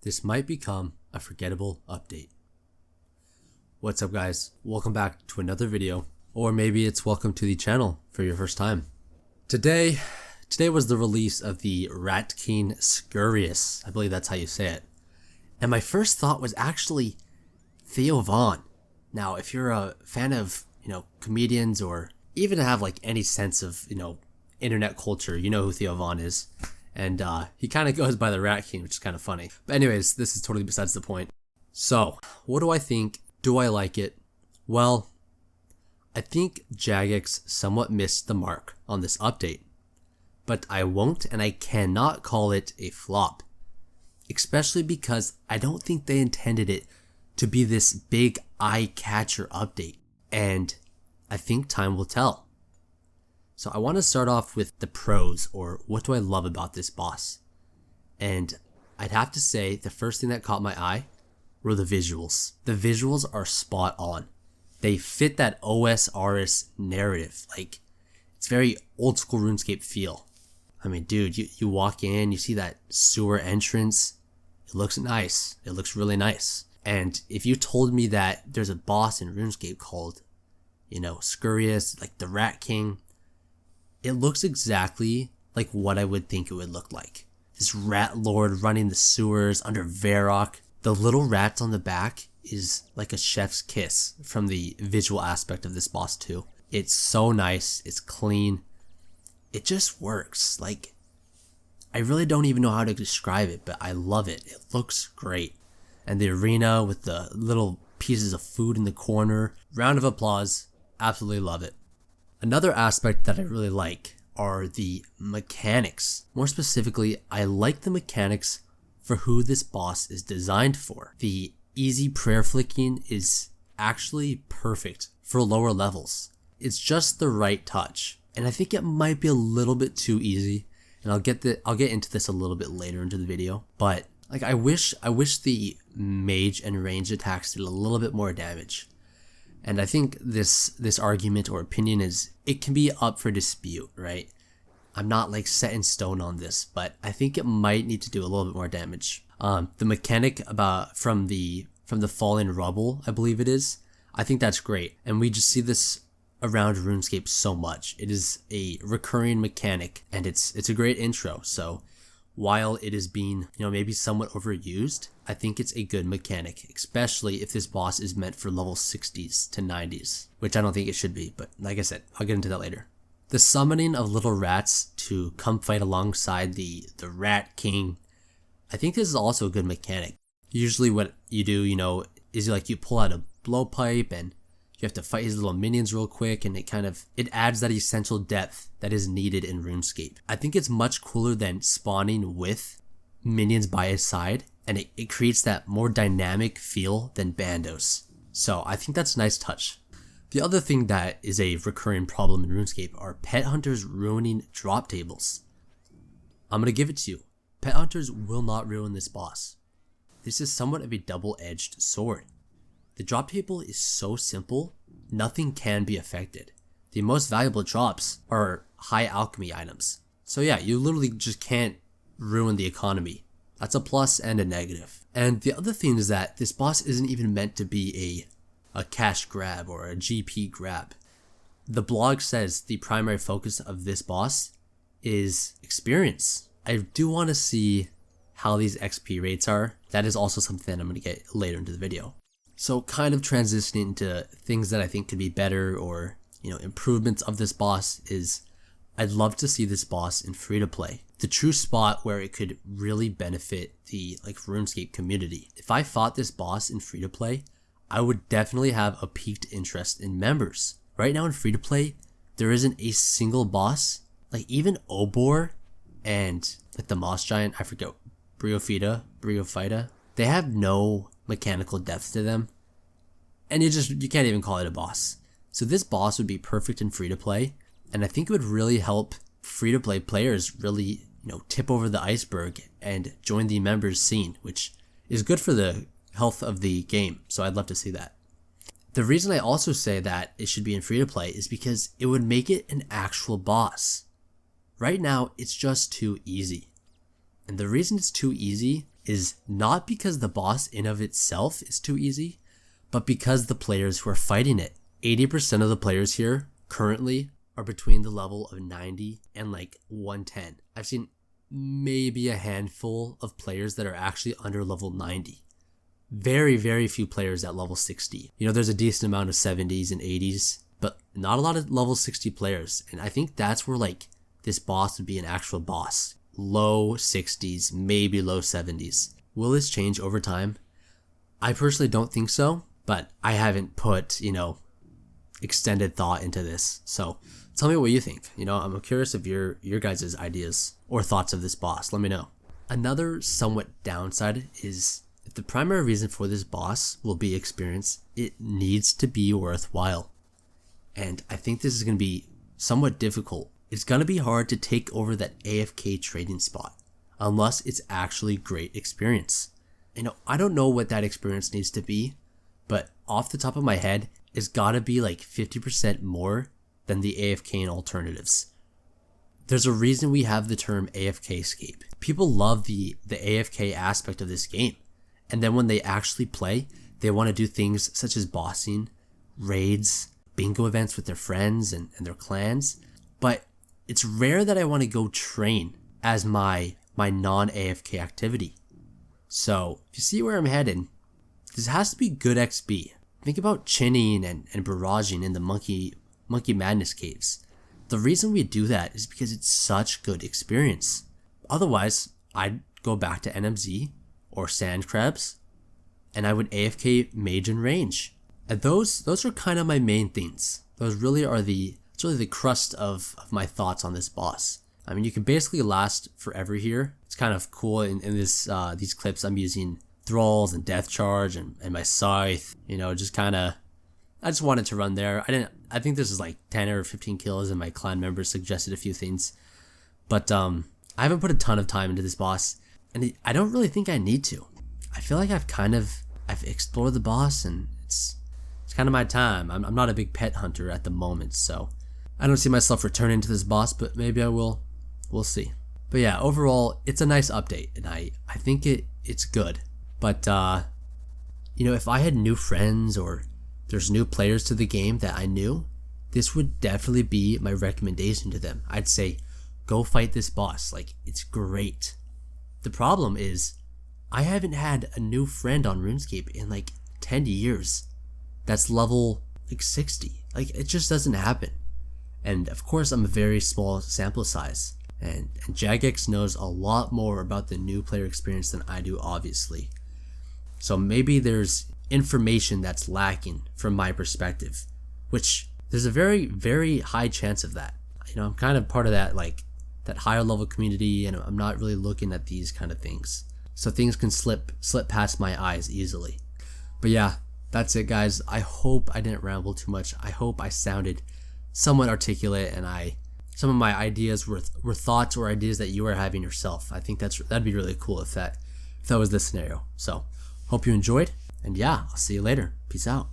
This might become a forgettable update. What's up guys, welcome back to another video, or maybe it's welcome to the channel for your first time. Today was the release of the Rat King Scurious, I believe that's how you say it. And my first thought was actually Theo Von. Now if you're a fan of, comedians or even have like any sense of, internet culture, you know who Theo Von is. And he kind of goes by the Rat King, which is kind of funny. But anyways, this is totally besides the point. So, what do I think? Do I like it? Well, I think Jagex somewhat missed the mark on this update. But I won't and I cannot call it a flop. Especially because I don't think they intended it to be this big eye-catcher update. And I think time will tell. So I want to start off with the pros, or what do I love about this boss? And I'd have to say the first thing that caught my eye were the visuals. The visuals are spot on. They fit that OSRS narrative. Like, it's very old school RuneScape feel. I mean, dude, you walk in, you see that sewer entrance. It looks nice. It looks really nice. And if you told me that there's a boss in RuneScape called, Scurious, like the Rat King, it looks exactly like what I would think it would look like. This rat lord running the sewers under Varrock. The little rats on the back is like a chef's kiss from the visual aspect of this boss too. It's so nice, it's clean, it just works. Like, I really don't even know how to describe it, but I love it. It looks great. And the arena with the little pieces of food in the corner, round of applause, absolutely love it. Another aspect that I really like are the mechanics. More specifically, I like the mechanics for who this boss is designed for. The easy prayer flicking is actually perfect for lower levels. It's just the right touch. And I think it might be a little bit too easy. And I'll get into this a little bit later into the video. But like I wish the mage and range attacks did a little bit more damage. And I think this argument or opinion it can be up for dispute, right? I'm not like set in stone on this, but I think it might need to do a little bit more damage. The mechanic from the fallen rubble, I believe it is, I think that's great. And we just see this around RuneScape so much. It is a recurring mechanic and it's a great intro. So while it is being, maybe somewhat overused, I think it's a good mechanic, especially if this boss is meant for level 60s to 90s, which I don't think it should be, but like I said, I'll get into that later. The summoning of little rats to come fight alongside the Rat King, I think this is also a good mechanic. Usually what you do, is you pull out a blowpipe and you have to fight his little minions real quick, and it adds that essential depth that is needed in RuneScape. I think it's much cooler than spawning with minions by his side, and it creates that more dynamic feel than Bandos. So I think that's a nice touch. The other thing that is a recurring problem in RuneScape are pet hunters ruining drop tables. I'm gonna give it to you. Pet hunters will not ruin this boss. This is somewhat of a double-edged sword. The drop table is so simple, nothing can be affected. The most valuable drops are high alchemy items. So yeah, you literally just can't ruin the economy. That's a plus and a negative. And the other thing is that this boss isn't even meant to be a cash grab or a GP grab. The blog says the primary focus of this boss is experience. I do want to see how these XP rates are. That is also something that I'm going to get later into the video. So kind of transitioning to things that I think could be better or, improvements of this boss is I'd love to see this boss in free-to-play. The true spot where it could really benefit the RuneScape community. If I fought this boss in free-to-play, I would definitely have a piqued interest in members. Right now in free-to-play, there isn't a single boss. Like even Obor and the Moss Giant, I forget, Bryophyta, they have no mechanical depth to them, and you can't even call it a boss. So this boss would be perfect in free-to-play, and I think it would really help free-to-play players really tip over the iceberg and join the members scene, which is good for the health of the game. So I'd love to see that. The reason I also say that it should be in free-to-play is because it would make it an actual boss. Right now it's just too easy. And the reason it's too easy is not because the boss in of itself is too easy, but because the players who are fighting it. 80% of the players here currently are between the level of 90 and like 110. I've seen maybe a handful of players that are actually under level 90. Very, very few players at level 60. You know, there's a decent amount of 70s and 80s, but not a lot of level 60 players. And I think that's where like this boss would be an actual boss. Low 60s, maybe low 70s. Will this change over time? I personally don't think so, but I haven't put, extended thought into this. So tell me what you think. I'm curious of your guys' ideas or thoughts of this boss. Let me know. Another somewhat downside is if the primary reason for this boss will be experience, it needs to be worthwhile. And I think this is going to be somewhat difficult. It's going to be hard to take over that AFK trading spot unless it's actually great experience. I don't know what that experience needs to be, but off the top of my head, it's got to be like 50% more than the AFK alternatives. There's a reason we have the term AFK escape. People love the AFK aspect of this game. And then when they actually play, they want to do things such as bossing, raids, bingo events with their friends and their clans. But it's rare that I want to go train as my non-AFK activity. So if you see where I'm headed, this has to be good XP. Think about chinning and barraging in the Monkey Madness caves. The reason we do that is because it's such good experience. Otherwise, I'd go back to NMZ or Sand Crabs, and I would AFK Mage and Range. And those are kind of my main things. Those really are the crust of my thoughts on this boss. I mean, you can basically last forever here. It's kind of cool in this these clips. I'm using Thralls and Death Charge and my Scythe. Just kind of, I just wanted to run there. I think this is like 10 or 15 kills, and my clan members suggested a few things. But I haven't put a ton of time into this boss, and I don't really think I need to. I feel like I've explored the boss, and it's kind of my time. I'm not a big pet hunter at the moment, so I don't see myself returning to this boss, but maybe I will. We'll see. But yeah, overall, it's a nice update, and I think it's good. But, if I had new friends or there's new players to the game that I knew, this would definitely be my recommendation to them. I'd say, go fight this boss. Like, it's great. The problem is, I haven't had a new friend on RuneScape in like 10 years. That's level like 60. Like, it just doesn't happen. And of course, I'm a very small sample size. And Jagex knows a lot more about the new player experience than I do, obviously. So maybe there's information that's lacking from my perspective, which there's a very, very high chance of that. I'm kind of part of that, like, that higher level community, and I'm not really looking at these kind of things. So things can slip past my eyes easily. But yeah, that's it, guys. I hope I didn't ramble too much. I hope I sounded somewhat articulate, and some of my ideas were thoughts or ideas that you were having yourself. I think that'd be really cool if that was the scenario. So hope you enjoyed, and yeah, I'll see you later. Peace out.